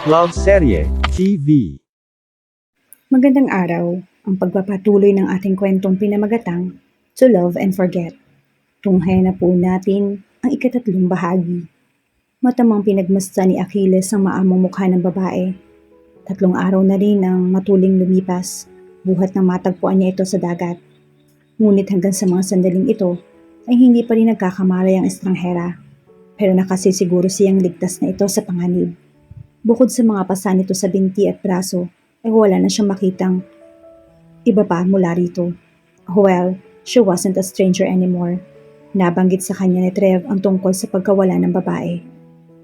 Love Serye TV. Magandang araw, ang pagpapatuloy ng ating kwentong pinamagatang To Love and Forget. Tunghayan na po natin ang ikatatlong bahagi. Matamang pinagmasta ni Achilles ang maamong mukha ng babae. 3 araw na rin ang matuling lumipas, buhat nang matagpuan niya ito sa dagat. Ngunit hanggang sa mga sandaling ito, ay hindi pa rin nagkakamalay ang estranghera. Pero nakasisiguro siyang ligtas na ito sa panganib. Bukod sa mga pasa nito sa binti at braso, ay wala na siyang makitang iba pa mula rito. Well, she wasn't a stranger anymore. Nabanggit sa kanya ni Trev ang tungkol sa pagkawala ng babae.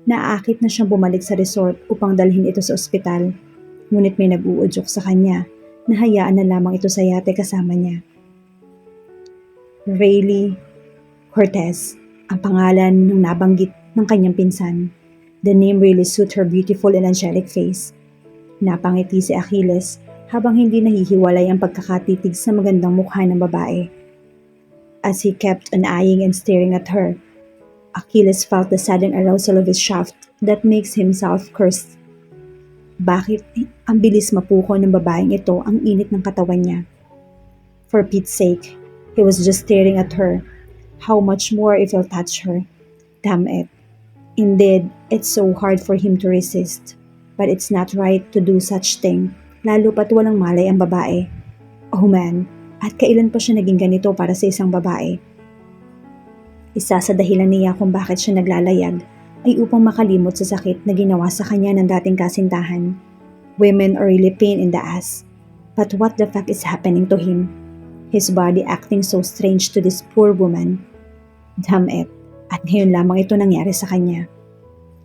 Naaakit na siyang bumalik sa resort upang dalhin ito sa ospital. Ngunit may nag-uudyok sa kanya na hayaan na lamang ito sa yate kasama niya. Rayleigh Cortez, ang pangalan ng nabanggit ng kanyang pinsan. The name really suit her beautiful and angelic face. Napangiti si Achilles habang hindi nahihiwalay ang pagkakatitig sa magandang mukha ng babae. As he kept on eyeing and staring at her, Achilles felt the sudden arousal of his shaft that makes him self-cursed. Bakit ang bilis mapuko ng babaeng ito ang init ng katawan niya? For Pete's sake, he was just staring at her. How much more if he'll touch her? Damn it. Indeed, it's so hard for him to resist. But it's not right to do such thing, lalo pat walang malay ang babae. Oh man, at kailan pa siya naging ganito para sa isang babae? Isa sa dahilan niya kung bakit siya naglalayag ay upang makalimot sa sakit na ginawa sa kanya ng dating kasintahan. Women are really pain in the ass. But what the fuck is happening to him? His body acting so strange to this poor woman. Damn it, at ngayon lamang ito nangyari sa kanya.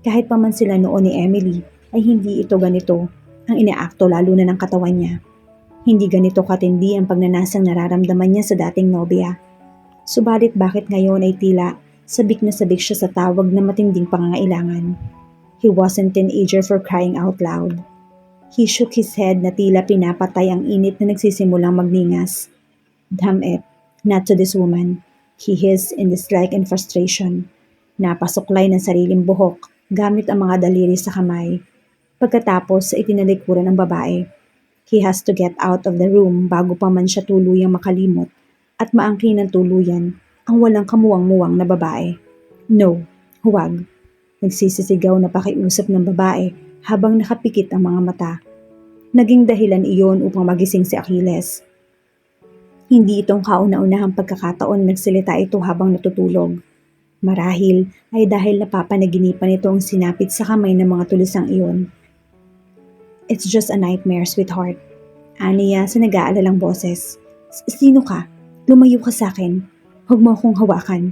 Kahit pa man sila noon ni Emily, ay hindi ito ganito ang inaakto lalo na ng katawan niya. Hindi ganito katindi ang pagnanasang nararamdaman niya sa dating nobya. Subalit bakit ngayon ay tila sabik na sabik siya sa tawag na matinding pangangailangan. He wasn't an teenager for crying out loud. He shook his head na tila pinapatay ang init na nagsisimulang magningas. Damn it, not to this woman. He hissed in dislike and frustration. Napasuklay ng sariling buhok gamit ang mga daliri sa kamay. Pagkatapos sa itinalikuran ng babae, he has to get out of the room bago pa man siya tuluyang makalimot at maangkin ng tuluyan ang walang kamuwang-muwang na babae. No, huwag. Nagsisisigaw na pakiusap ng babae habang nakapikit ang mga mata. Naging dahilan iyon upang magising si Achilles. Hindi itong kauna-unahang pagkakataon na nagsalita ito habang natutulog. Marahil ay dahil napapanaginipan ito ang sinapit sa kamay ng mga tulisang iyon. It's just a nightmare, sweetheart. Aniya sa nag-aalalang boses. Sino ka? Lumayo ka sa akin. Huwag mo akong hawakan.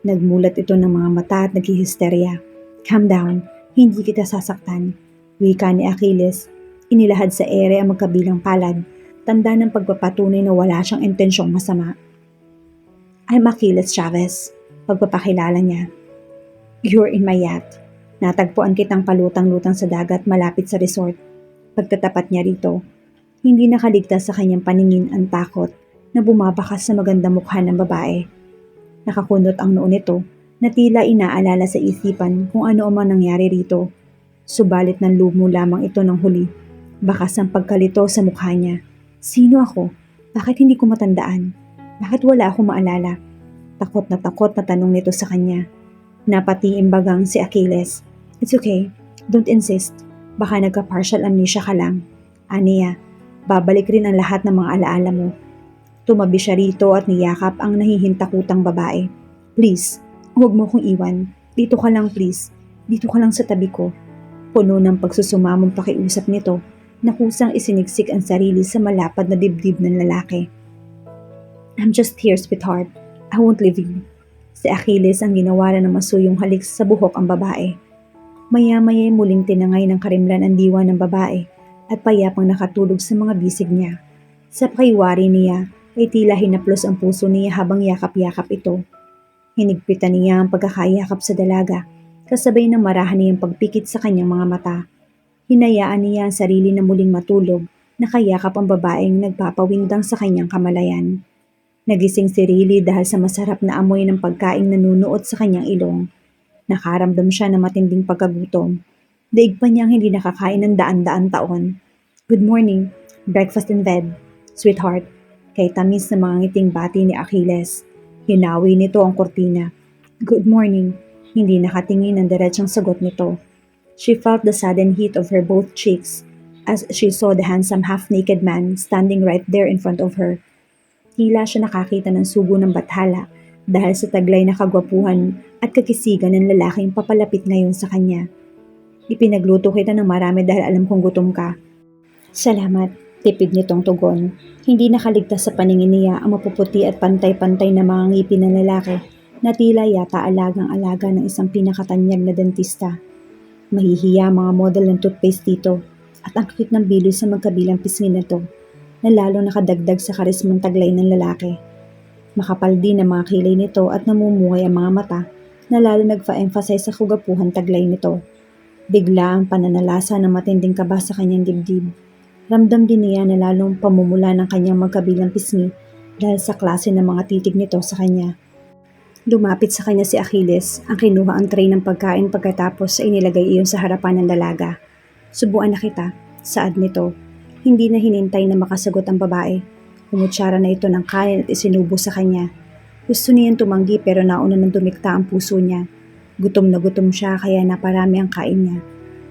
Nagmulat ito ng mga mata at naghihisterya. Calm down. Hindi kita sasaktan. Wika ni Achilles. Inilahad sa ere ang magkabilang palad. Tanda ng pagpapatunay na wala siyang intensyong masama. I'm Achilles Chavez. Pagpapakilala niya. You're in my yacht. Natagpuan kitang palutang-lutang sa dagat malapit sa resort. Pagtatapat niya rito, hindi nakaligtas sa kanyang paningin ang takot na bumabakas sa magandang mukha ng babae. Nakakunot ang noo nito na tila inaalala sa isipan kung ano ang nangyari rito. Subalit nanlumo lamang ito ng huli. Bakas ang pagkalito sa mukha niya. Sino ako? Bakit hindi ko matandaan? Bakit wala akong maalala? Takot na tanong nito sa kanya. Napatiimbagang si Achilles. It's okay. Don't insist. Baka nagka-partial amnesia ka lang. Aniya, babalik rin ang lahat ng mga alaala mo. Tumabi siya rito at niyakap ang nahihintakutang babae. Please, huwag mo kong iwan. Dito ka lang please. Dito ka lang sa tabi ko. Puno ng pagsusumamong pakiusap nito na kusang isinigsik ang sarili sa malapad na dibdib ng lalaki. I'm just here, sweetheart. I won't leave you. Si Achilles ang ginawaran ng masuyong halik sa buhok ang babae. Maya-maya'y muling tinangay ng karimlan ang diwa ng babae at payapang nakatulog sa mga bisig niya. Sa pakiwari niya ay tila hinaplos ang puso niya habang yakap-yakap ito. Hinigpitan niya ang pagkakayakap sa dalaga, kasabay ng marahan niyang pagpikit sa kanyang mga mata. Hinayaan niya ang sarili na muling matulog, nakayakap ang babaeng nagpapawindang sa kanyang kamalayan. Nagising si Rayleigh dahil sa masarap na amoy ng pagkaing nanunuot sa kanyang ilong. Nakaramdam siya ng matinding pagkagutom. Daig pa niyang hindi nakakain ng daan-daan taon. Good morning, breakfast in bed, sweetheart. Kay tamis na mga ngiting bati ni Achilles. Hinawi nito ang kurtina. Good morning. Hindi nakatingin ng diretsang sagot nito. She felt the sudden heat of her both cheeks as she saw the handsome half-naked man standing right there in front of her. Tila siya nakakita ng sugo ng bathala dahil sa taglay na kagwapuhan at kakisigan ng lalaking papalapit ngayon sa kanya. Ipinagluto kita ng marami dahil alam kong gutom ka. Salamat, tipid nitong tugon. Hindi nakaligtas sa paningin niya ang mapuputi at pantay-pantay na mga ngipin ng lalaki na tila yata alagang-alaga ng isang pinakatanyag na dentista. Mahihiya mga model ng toothpaste dito at ang cute ng biloy sa magkabilang pisngi nito na lalong nakadagdag sa karismang taglay ng lalaki. Makapal din ang mga kilay nito at namumungay ang mga mata na lalo nagfa-emphasize sa kugapuhan taglay nito. Bigla ang pananalasa ng matinding kaba sa kanyang dibdib. Ramdam din niya na lalong pamumula ng kanyang magkabilang pisngi dahil sa klase ng mga titig nito sa kanya. Lumapit sa kanya si Achilles ang kinuha ang tray ng pagkain pagkatapos ay inilagay iyon sa harapan ng dalaga. Subuan na kita, saad nito. Hindi na hinintay na makasagot ang babae. Umutsara na ito ng kanin at isinubo sa kanya. Gusto niyang tumanggi pero nauna nang dumikta ang puso niya. Gutom na gutom siya kaya naparami ang kain niya.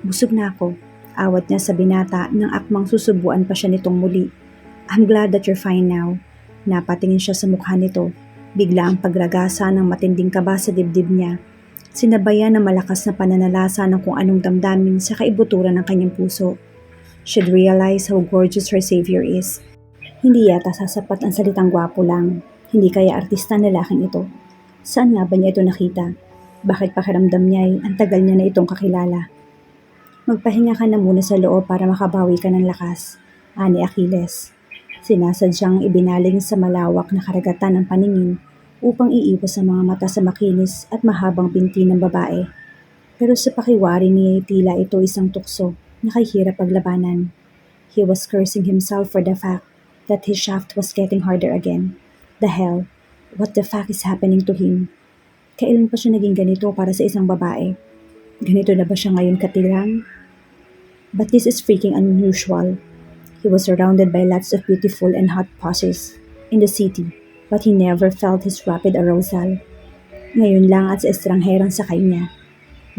Busog na ako, awat niya sa binata nang akmang susubuan pa siya nitong muli. I'm glad that you're fine now. Napatingin siya sa mukha nito. Bigla ang pagragasa ng matinding kaba sa dibdib niya. Sinabayan ng malakas na pananalasa ng kung anong damdamin sa kaibuturan ng kanyang puso. She'd realize how gorgeous her savior is. Hindi yata sasapat ang salitang gwapo lang. Hindi kaya artista ang lalaking ito. Saan nga ba niya ito nakita? Bakit pakiramdam niya ay ang tagal niya na itong kakilala? Magpahinga ka na muna sa loob para makabawi ka ng lakas, ani Achilles. Sinasadyang ibinaling sa malawak na karagatan ng paningin upang iiwas sa mga mata sa makinis at mahabang binti ng babae. Pero sa pakiwari niya tila ito isang tukso na kahirap paglabanan. He was cursing himself for the fact that his shaft was getting harder again. The hell, what the fuck is happening to him? Kailan pa siya naging ganito para sa isang babae? Ganito na ba siya ngayon katilang? But this is freaking unusual. He was surrounded by lots of beautiful and hot poses in the city, but he never felt his rapid arousal. Ngayon lang at sa estrangherang sakay niya.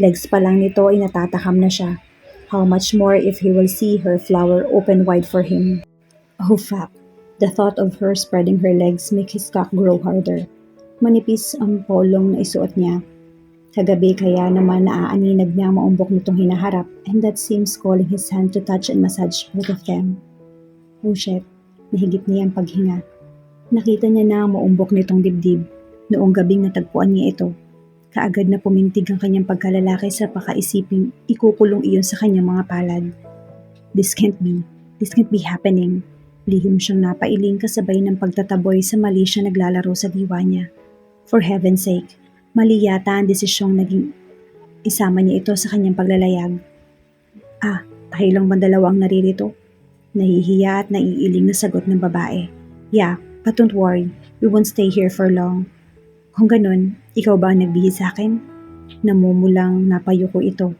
Legs pa lang nito ay natatakam na siya. How much more if he will see her flower open wide for him. Oh fuck. The thought of her spreading her legs make his cock grow harder. Manipis ang polong na isuot niya. Kagabi kaya naman naaaninag niya ang maumbok nitong hinaharap and that seems calling his hand to touch and massage both of them. Oh shit, nahigit niya ang paghinga. Nakita niya na ang maumbok nitong dibdib. Noong gabing natagpuan niya ito. Kaagad na pumintig ang kanyang pagkalalaki sa pakaisiping ikukulong iyon sa kanyang mga palad. This can't be happening. Lihim siyang napailing kasabay ng pagtataboy sa mali siya naglalaro sa diwa niya. For heaven's sake, mali yata ang desisyong naging isama niya ito sa kanyang paglalayag. Tayo lang ba dalawa ang naririto? Nahihiya at naiiling na sagot ng babae. Yeah, but don't worry, we won't stay here for long. Kung ganun, ikaw ba ang nagbihis sa akin? Namumulang napayuko ito.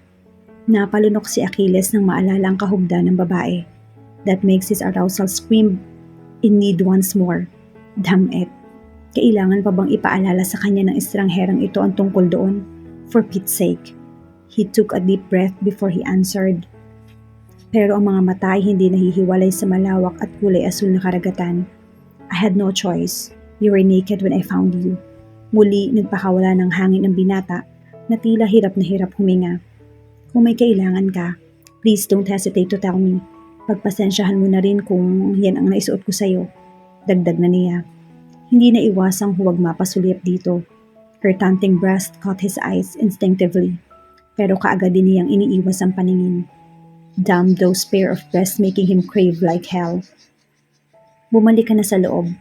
Napalunok si Achilles nang maalala ang kahugda ng babae. That makes his arousal scream in need once more. Damn it. Kailangan pa bang ipaalala sa kanya ng estrangherang ito ang tungkol doon? For Pete's sake. He took a deep breath before he answered. Pero ang mga mata ay hindi nahihiwalay sa malawak at kulay asul na karagatan. I had no choice. You were naked when I found you. Muli nagpakawala ng hangin ang binata na tila hirap na hirap huminga. Kung may kailangan ka, please don't hesitate to tell me. Pagpasensyahan mo na rin kung yan ang naisuot ko sa'yo. Dagdag na niya. Hindi na iwasang huwag mapasulyap dito. Her tanting breast caught his eyes instinctively. Pero kaagad din niyang iniiwas ang paningin. Damn those pair of breasts making him crave like hell. Bumalik ka na sa loob.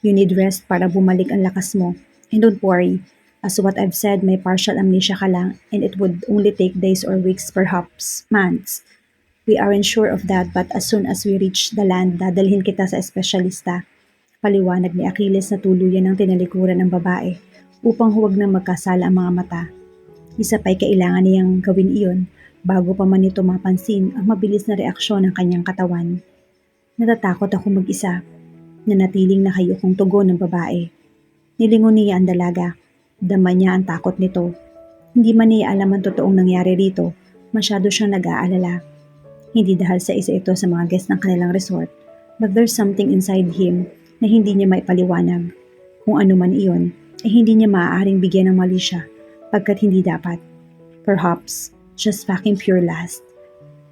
You need rest para bumalik ang lakas mo. And don't worry, as what I've said, may partial amnesia ka lang and it would only take days or weeks, perhaps months. We aren't sure of that but as soon as we reach the land, dadalhin kita sa espesyalista. Paliwanag ni Achilles na tuluyan ng tinalikuran ng babae upang huwag nang magkasala ang mga mata. Isa pa'y kailangan niyang gawin iyon bago pa man nito mapansin ang mabilis na reaksyon ng kanyang katawan. Natatakot ako mag-isa. Nanatiling nakayukong tugon ng babae. Nilingon niya ang dalaga. Dama niya ang takot nito. Hindi man niya alam ang totoong nangyari rito, masyado siyang nag-aalala. Hindi dahil sa isa ito sa mga guest ng kanilang resort, but there's something inside him na hindi niya maipaliwanag. Kung ano man iyon, hindi niya maaaring bigyan ng mali siya, pagkat hindi dapat. Perhaps, just fucking pure lust.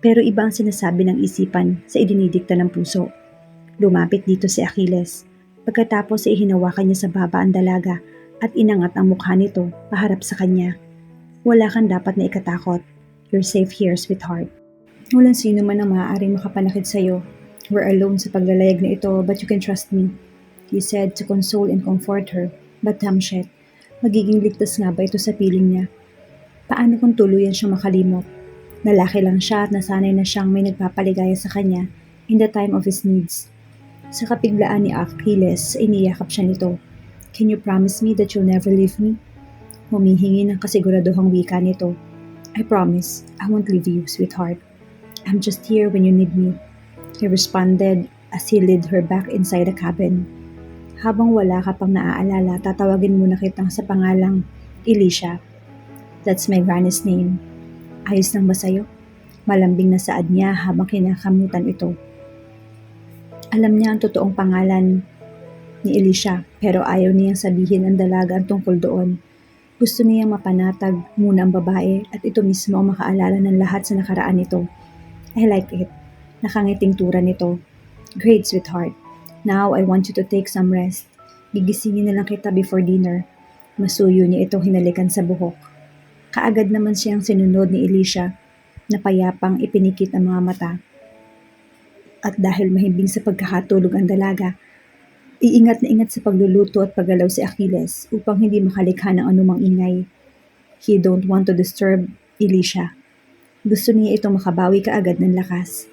Pero iba ang sinasabi ng isipan sa idinidikta ng puso. Lumapit dito si Achilles. Pagkatapos ay hinawakan niya sa baba ang dalaga at inangat ang mukha nito paharap sa kanya. Wala kang dapat na ikatakot. You're safe here, sweetheart. Walang sino man ang maaaring makapanakit sa'yo. We're alone sa paglalayag na ito, but you can trust me. He said to console and comfort her. But damn shit, magiging ligtas nga ba ito sa piling niya? Paano kung tuluyan siyang makalimot? Lalaki lang siya at nasanay na siyang may nagpapaligaya sa kanya in the time of his needs. Sa kapiglaan ni Achilles, iniyakap siya nito. Can you promise me that you'll never leave me? Humihingi ng kasiguraduhang wika nito. I promise, I won't leave you, sweetheart. I'm just here when you need me. He responded as he led her back inside the cabin. Habang wala ka pang naaalala, tatawagin muna kitang sa pangalang Elisha. That's my granny's name. Ayos lang ba sa'yo? Malambing na saad niya habang kinakamutan ito. Alam niya ang totoong pangalan ni Elisha, pero ayaw niyang sabihin ang dalaga ang tungkol doon. Gusto niyang mapanatag muna ang babae at ito mismo ang makaalala ng lahat sa nakaraan nito. I like it. Nakangiting tura nito. Great, sweetheart. Now I want you to take some rest. Gigisingin na lang kita before dinner. Masuyo niya itong hinalikan sa buhok. Kaagad naman siyang sinunod ni Elisha na payapang ipinikit ang mga mata. At dahil mahimbing sa pagkakatulog ang dalaga, iingat na ingat sa pagluluto at paggalaw si Achilles upang hindi makalikha ng anumang ingay. He don't want to disturb Elisha. Gusto niya itong makabawi kaagad ng lakas.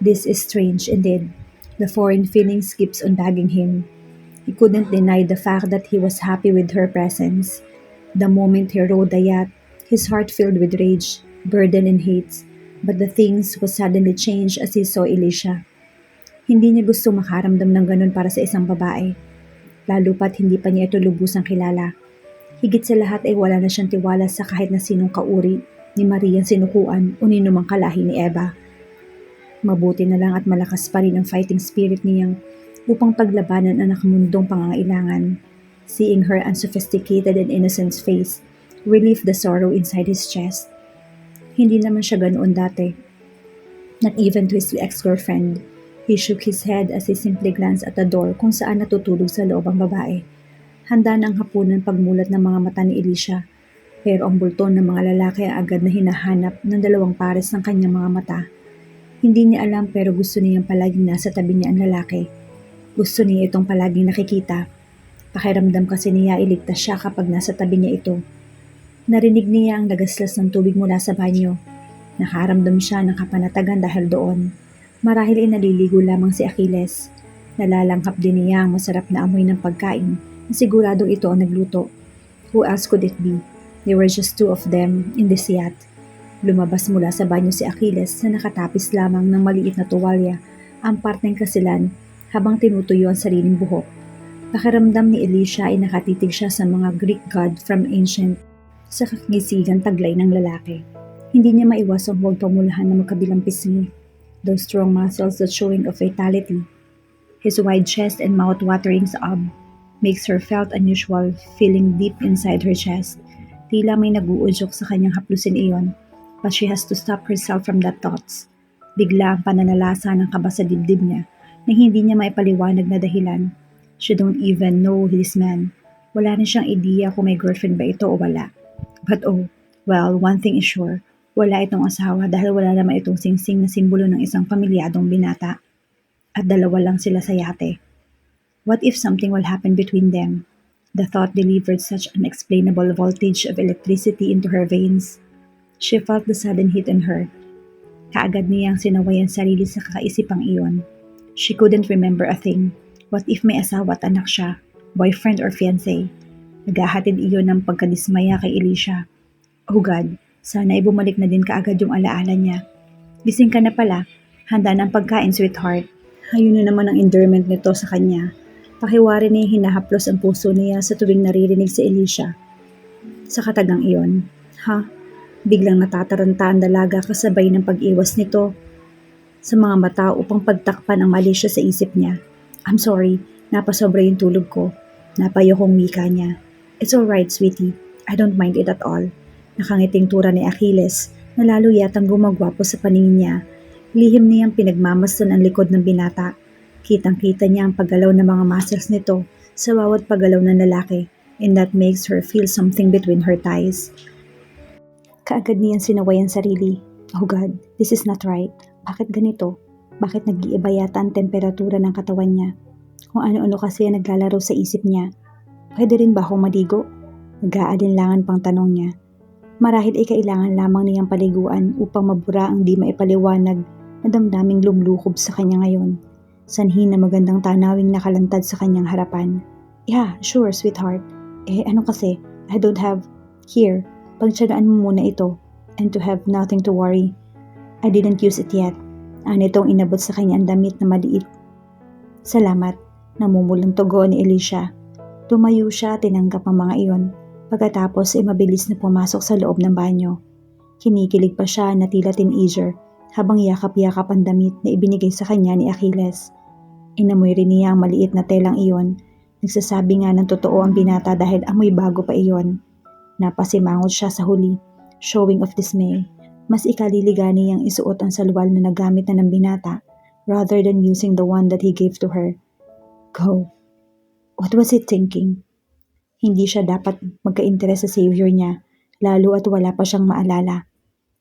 This is strange indeed. The foreign feeling keeps on nagging him. He couldn't deny the fact that he was happy with her presence. The moment he rode the yacht, his heart filled with rage, burden, and hate. But the things was suddenly changed as he saw Elisha. Hindi niya gusto makaramdam ng ganun para sa isang babae. Lalo pat hindi pa niya ito lubusang kilala. Higit sa lahat ay wala na siyang tiwala sa kahit na sinong kauri ni Mariang sinukuan o ninumang kalahi ni Eva. Mabuti na lang at malakas pa rin ang fighting spirit niyang upang paglabanan ang nakamundong pangangailangan. Seeing her unsophisticated and innocent face, relieved the sorrow inside his chest. Hindi naman siya ganoon dati. Not even to his ex-girlfriend. He shook his head as he simply glanced at the door kung saan natutulog sa loob ang babae. Handa ng hapunan pagmulat ng mga mata ni Elisha, pero ang bulton ng mga lalaki ang agad na hinahanap ng dalawang pares ng kanyang mga mata. Hindi niya alam pero gusto niyang palaging nasa tabi niya ang lalaki. Gusto niya itong palaging nakikita. Pakiramdam kasi niya iligtas siya kapag nasa tabi niya ito. Narinig niya ang nagaslas ng tubig mula sa banyo. Nakaramdam siya ng kapanatagan dahil doon. Marahil ay naliligo lamang si Achilles. Nalalanghap din niya ang masarap na amoy ng pagkain na siguradong ito ang nagluto. Who else could it be? There were just two of them in this yacht. Lumabas mula sa banyo si Achilles na nakatapis lamang ng maliit na tuwalya ang parteng kasilan habang tinutuyo ang sariling buhok. Pakiramdam ni Elisha ay nakatitig siya sa mga Greek god from ancient sa kakigisigan taglay ng lalaki. Hindi niya maiwasang huwag pamulahan ng magkabilang pisngi. Those strong muscles that showing of vitality. His wide chest and mouth-watering sob makes her felt unusual feeling deep inside her chest. Tila may nag-uudyok sa kanyang haplusin iyon, but she has to stop herself from that thoughts. Bigla ang pananalasa ng kaba sa dibdib niya na hindi niya maipaliwanag na dahilan. She don't even know this man. Wala rin siyang ideya kung may girlfriend ba ito o wala. But well, one thing is sure, wala itong asawa dahil wala naman itong singsing na simbolo ng isang pamilyadong binata. At dalawa lang sila sa yate. What if something will happen between them? The thought delivered such unexplainable voltage of electricity into her veins. She felt the sudden heat in her. Kaagad niyang sinaway ang sarili sa kakaisipang iyon. She couldn't remember a thing. What if may asawa at anak siya, boyfriend or fiancé? Naghahatid iyon ng pagkadismaya kay Elisha. Oh God, Sana ay bumalik na din kaagad yung alaala niya. Gising ka na pala. Handa na ang pagkain, sweetheart. Ayun na naman ang endearment nito sa kanya. Pakiwari niya hinahaplos ang puso niya sa tuwing naririnig si Alicia. Sa katagang iyon, biglang natataranta ang dalaga kasabay ng pag-iwas nito sa mga mata upang pagtakpan ang mali siya sa isip niya. I'm sorry, napasobra yung tulog ko. Napayokong wika niya. It's alright, sweetie. I don't mind it at all. Nakangiting tura ni Achilles na lalo yatang gumagwapo sa paningin niya. Lihim niyang pinagmamasdan ang likod ng binata. Kitang-kita niya ang paggalaw ng mga muscles nito sa bawat paggalaw ng lalaki, and that makes her feel something between her thighs. Kaagad niyang sinaway ang sarili. Oh God, this is not right. Bakit ganito? Bakit nag-iiba yata ang temperatura ng katawan niya? Kung ano-ano kasi ang naglalaro sa isip niya. Pwede rin ba akong maligo? Nag-aalinlangan pang tanong niya. Marahil ay kailangan lamang niyang paliguan upang mabura ang di maipaliwanag na damdaming lumlukob sa kanya ngayon. Sanhi na magandang tanawing nakalantad sa kanyang harapan. Yeah, sure, sweetheart. Ano kasi? I don't have... Here, pagtsanaan mo muna ito. And to have nothing to worry. I didn't use it yet. Anitong inabot sa kanya ang damit na maliit. Salamat, namumulang tugon ni Alicia. Tumayo siya, tinanggap ang mga iyon. Pagkatapos ay mabilis na pumasok sa loob ng banyo. Kinikilig pa siya na tila teenager habang yakap-yakap ang damit na ibinigay sa kanya ni Achilles. Inamoy rin niya ang maliit na telang iyon. Nagsasabi nga ng totoo ang binata dahil amoy bago pa iyon. Napasimangot siya sa huli, showing of dismay. Mas ikaliligani niyang isuot ang salwal na nagamit na ng binata rather than using the one that he gave to her. Go. What was he thinking? Hindi siya dapat magka-interes sa savior niya, lalo at wala pa siyang maalala.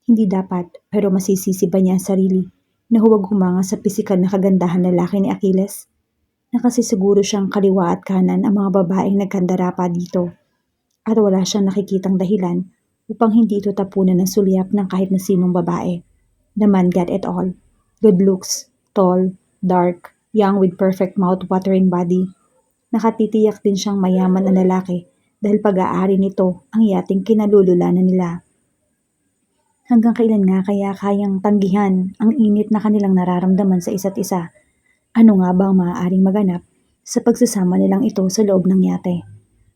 Hindi dapat, pero masisisi ba niya ang sarili na huwag humanga sa pisikal na kagandahan lalaki ni Achilles? Na kasi siguro siyang kaliwa at kanan ang mga babaeng nagkandara pa dito. At wala siyang nakikitang dahilan upang hindi ito tapunan ng sulyap ng kahit na sinong babae. The man got it all. Good looks, tall, dark, young with perfect mouth-watering body. Nakatitiyak din siyang mayaman na lalaki dahil pag-aari nito ang yating kinalululanan nila. Hanggang kailan nga kaya kayang tanggihan ang init na kanilang nararamdaman sa isa't isa? Ano nga ba ang maaaring maganap sa pagsasama nilang ito sa loob ng yate?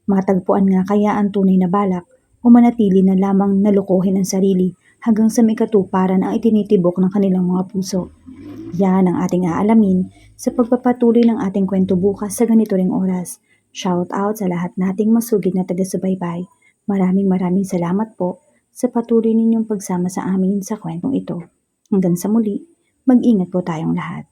Matagpuan nga kaya ang tunay na balak o manatili na lamang nalukuhin ang sarili hanggang sa may katuparan ang itinitibok ng kanilang mga puso? Yan ang ating aalamin sa pagpapatuloy ng ating kwento bukas sa ganito ring oras. Shout out sa lahat nating masugid na taga-subaybay. Maraming salamat po sa patuloy ninyong pagsama sa amin sa kwentong ito. Hanggang sa muli, mag-ingat po tayong lahat.